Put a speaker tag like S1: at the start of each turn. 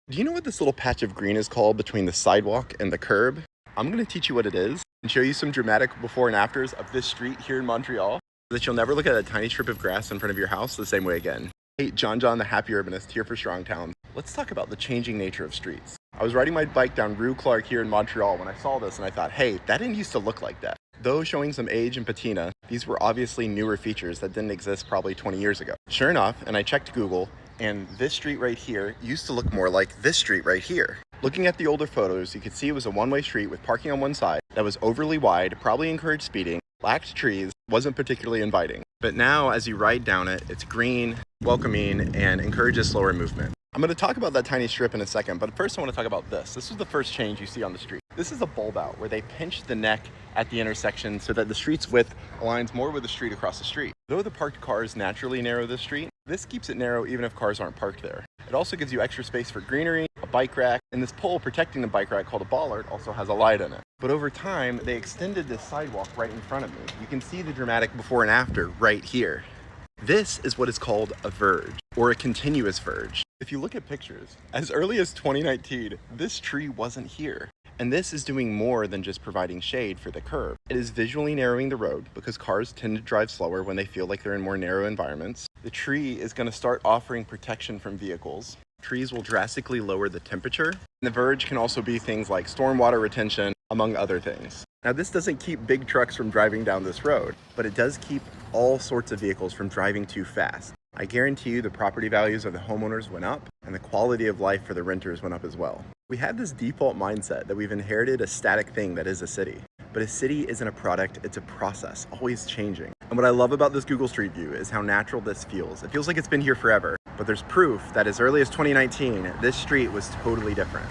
S1: Do you know what this little patch of green is called between the sidewalk and the curb? I'm going to teach you what it is and show you some dramatic before and afters of this street here in Montreal so that you'll never look at a tiny strip of grass in front of your house the same way again. Hey, Jon Jon, the happy urbanist here for Strong Towns. Let's talk about the changing nature of streets. I was riding my bike down Rue Clark here in Montreal when I saw this and I thought, hey, that didn't used to look like that. Though showing some age and patina, these were obviously newer features that didn't exist probably 20 years ago. Sure enough, and I checked Google, and this street right here used to look more like this street right here. Looking at the older photos, you could see it was a one-way street with parking on one side that was overly wide, probably encouraged speeding, lacked trees, wasn't particularly inviting. But now, as you ride down it, it's green, welcoming, and encourages slower movement. I'm going to talk about that tiny strip in a second, but first I want to talk about this. This was the first change you see on the street. This is a bulbout where they pinch the neck at the intersection so that the street's width aligns more with the street across the street. Though the parked cars naturally narrow the street, this keeps it narrow even if cars aren't parked there. It also gives you extra space for greenery, a bike rack, and this pole protecting the bike rack called a bollard also has a light in it. But over time, they extended this sidewalk right in front of me. You can see the dramatic before and after right here. This is what is called a verge, or a continuous verge. If you look at pictures, as early as 2019, this tree wasn't here. And this is doing more than just providing shade for the curb. It is visually narrowing the road because cars tend to drive slower when they feel like they're in more narrow environments. The tree is going to start offering protection from vehicles. Trees will drastically lower the temperature. And the verge can also be things like stormwater retention, among other things. Now, this doesn't keep big trucks from driving down this road, but it does keep all sorts of vehicles from driving too fast. I guarantee you the property values of the homeowners went up and the quality of life for the renters went up as well. We had this default mindset that we've inherited a static thing that is a city. But a city isn't a product, it's a process, always changing. And what I love about this Google Street View is how natural this feels. It feels like it's been here forever, but there's proof that as early as 2019, this street was totally different.